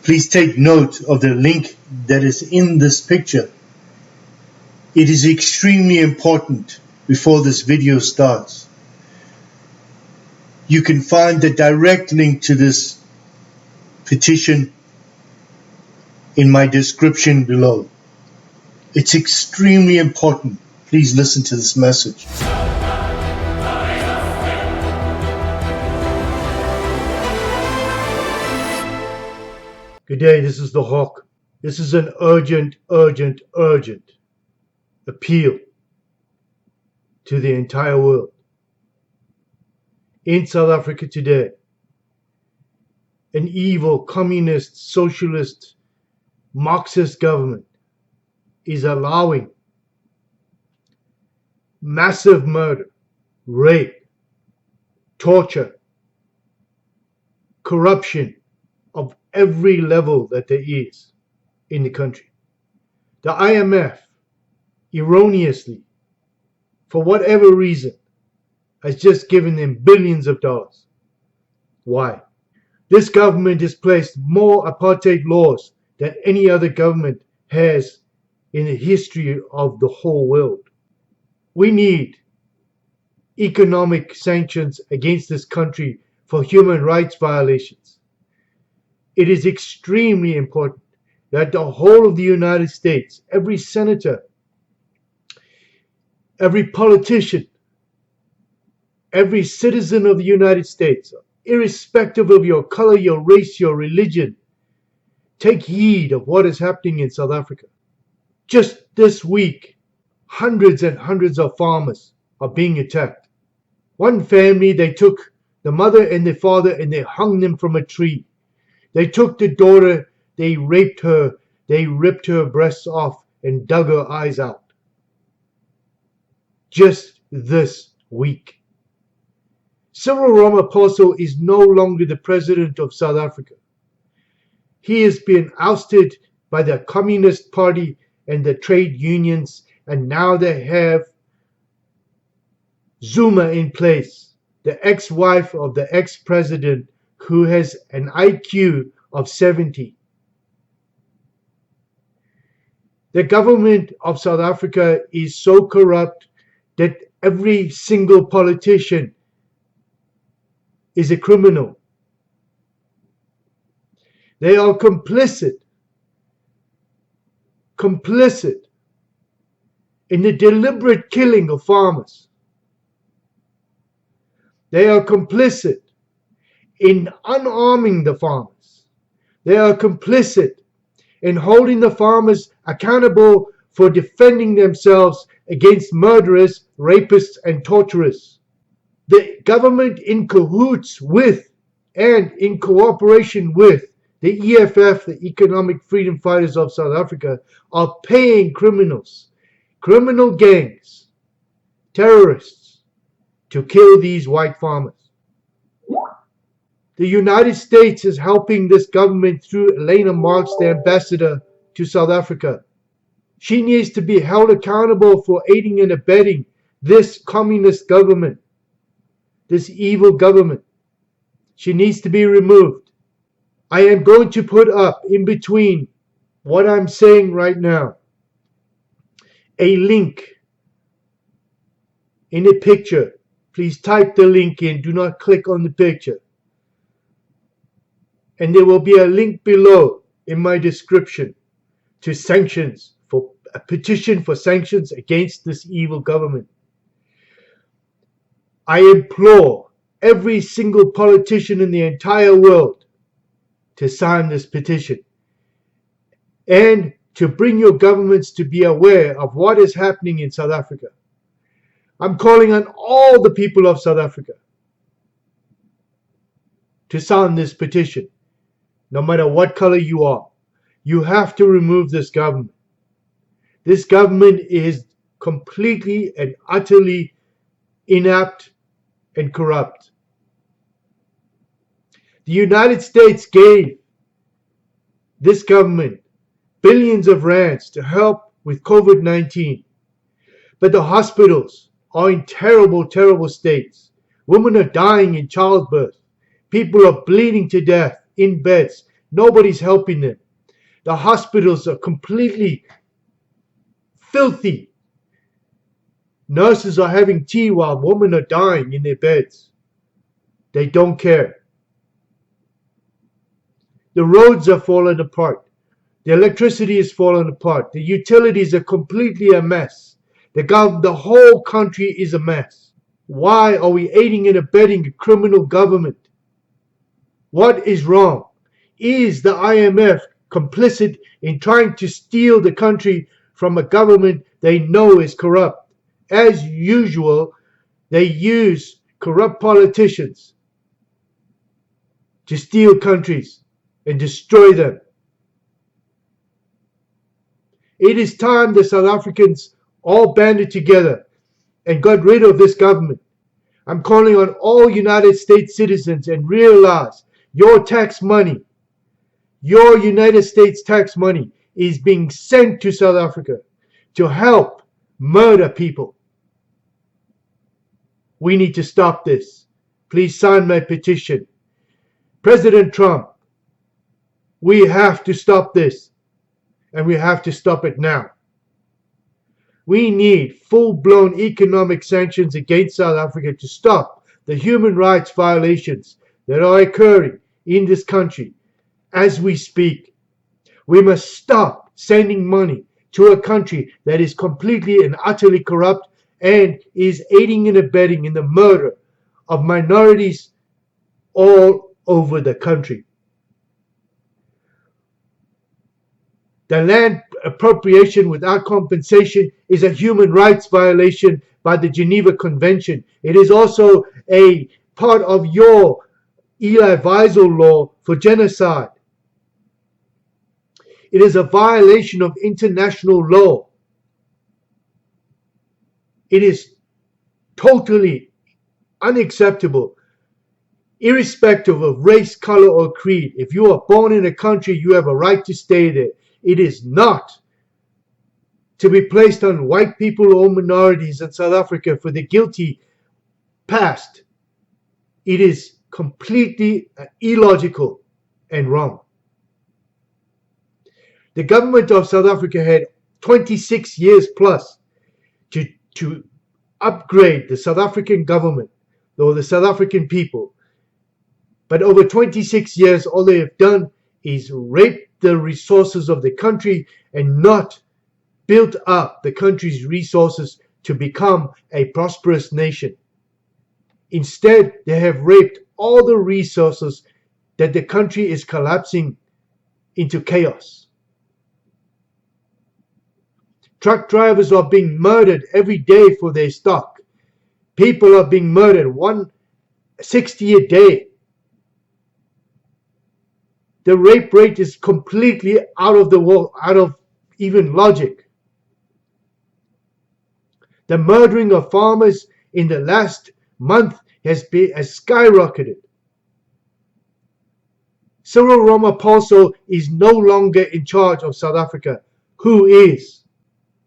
Please take note of the link that is in this picture. It is extremely important before this video starts. You can find the direct link to this petition in my description below. It's extremely important. Please listen to this message. Good day, this is the Hawk. This is an urgent appeal to the entire world. In South Africa today, an evil communist, socialist, Marxist government is allowing massive murder, rape, torture, corruption of every level that there is in the country. The IMF, erroneously, for whatever reason, has just given them billions of dollars. Why? This government has placed more apartheid laws than any other government has in the history of the whole world. We need economic sanctions against this country for human rights violations. It is extremely important that the whole of the United States, every senator, every politician, every citizen of the United States, irrespective of your color, your race, your religion, take heed of what is happening in South Africa. Just this week, hundreds and hundreds of farmers are being attacked. One family, they took the mother and the father and they hung them from a tree. They took the daughter, they raped her, they ripped her breasts off and dug her eyes out. Just this week. Cyril Ramaphosa is no longer the president of South Africa. He has been ousted by the Communist Party and the trade unions, and now they have Zuma in place, the ex-wife of the ex-president, who has an IQ of 70. The government of South Africa is so corrupt that every single politician is a criminal. They are complicit in the deliberate killing of farmers. They are complicit in unarming the farmers. They are complicit in holding the farmers accountable for defending themselves against murderers, rapists, and torturers. The government, in cahoots with and in cooperation with the EFF, the Economic Freedom Fighters of South Africa, are paying criminals, criminal gangs, terrorists, to kill these white farmers. The United States is helping this government through Elena Marx, the ambassador to South Africa. She needs to be held accountable for aiding and abetting this communist government, this evil government. She needs to be removed. I am going to put up in between what I'm saying right now a link in a picture. Please type the link in. Do not click on the picture. And there will be a link below in my description to sanctions, for a petition for sanctions against this evil government. I implore every single politician in the entire world to sign this petition and to bring your governments to be aware of what is happening in South Africa. I'm calling on all the people of South Africa to sign this petition. No matter what color you are, you have to remove this government. This government is completely and utterly inept and corrupt. The United States gave this government billions of rands to help with COVID-19. But the hospitals are in terrible, terrible states. Women are dying in childbirth. People are bleeding to death in beds. Nobody's helping them. The hospitals are completely filthy. Nurses are having tea while women are dying in their beds. They don't care. The roads are falling apart. The electricity is falling apart. The utilities are completely a mess. The whole country is a mess. Why are we aiding and abetting a criminal government? What is wrong? Is the IMF complicit in trying to steal the country from a government they know is corrupt? As usual, they use corrupt politicians to steal countries and destroy them. It is time the South Africans all banded together and got rid of this government. I'm calling on all United States citizens and realize your tax money, your United States tax money is being sent to South Africa to help murder people. We need to stop this. Please sign my petition. President Trump, we have to stop this, and we have to stop it now. We need full-blown economic sanctions against South Africa to stop the human rights violations that are occurring in this country as we speak. We must stop sending money to a country that is completely and utterly corrupt and is aiding and abetting in the murder of minorities all over the country. The land appropriation without compensation is a human rights violation by the Geneva Convention. It is also a part of your Elie Wiesel law for genocide. It is a violation of international law. It is totally unacceptable, irrespective of race, color, or creed. If you are born in a country, you have a right to stay there. It is not to be placed on white people or minorities in South Africa for the guilty past. It is completely illogical and wrong. The government of South Africa had 26 years plus to upgrade the South African government or the South African people. But over 26 years, all they have done is rape the resources of the country and not built up the country's resources to become a prosperous nation. Instead, they have raped all the resources that the country is collapsing into chaos. Truck drivers are being murdered every day for their stock. People are being murdered 160 a day. The rape rate is completely out of the world, out of even logic. The murdering of farmers in the last month has skyrocketed. Cyril Ramaphosa is no longer in charge of South Africa. Who is?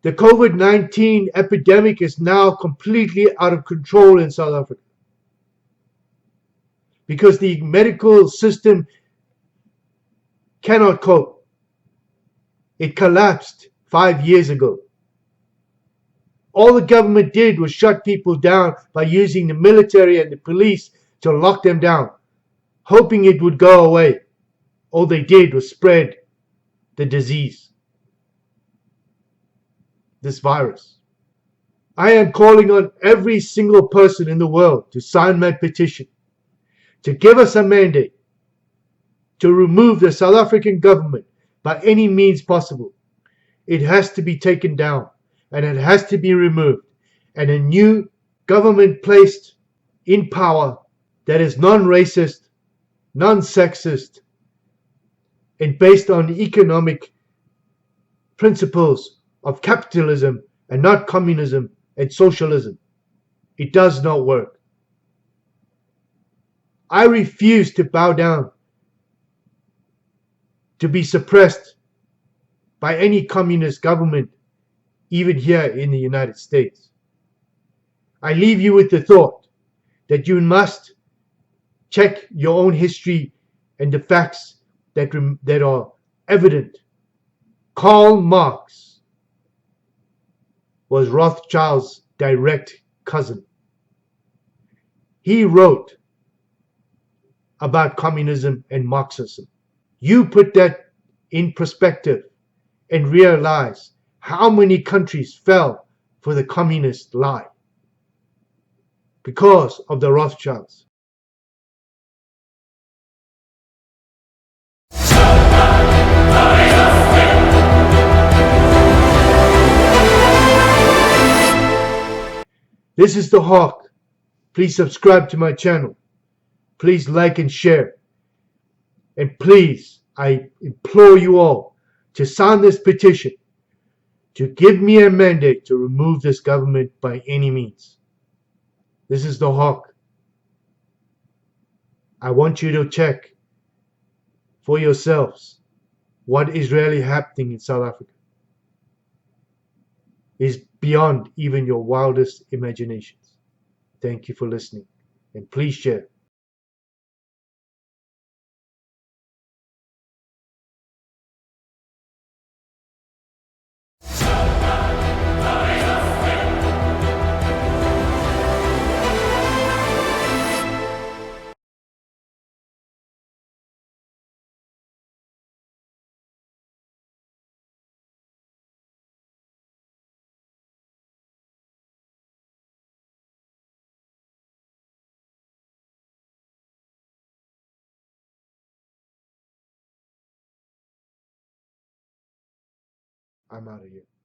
The COVID-19 epidemic is now completely out of control in South Africa because the medical system cannot cope. It collapsed 5 years ago. All the government did was shut people down by using the military and the police to lock them down, hoping it would go away. All they did was spread the disease, this virus. I am calling on every single person in the world to sign my petition, to give us a mandate to remove the South African government by any means possible. It has to be taken down and it has to be removed, and a new government placed in power that is non-racist, non-sexist, and based on economic principles of capitalism and not communism and socialism. It does not work. I refuse to bow down to be suppressed by any communist government, even here in the United States. I leave you with the thought that you must check your own history and the facts that are evident. Karl Marx was Rothschild's direct cousin. He wrote about communism and Marxism. You put that in perspective and realize how many countries fell for the communist lie because of the Rothschilds. This is the Hawk. Please subscribe to my channel. Please like and share. And please, I implore you all to sign this petition to give me a mandate to remove this government by any means. This is the Hawk. I want you to check for yourselves what is really happening in South Africa. Is beyond even your wildest imaginations. Thank you for listening, and please share. I'm out of here.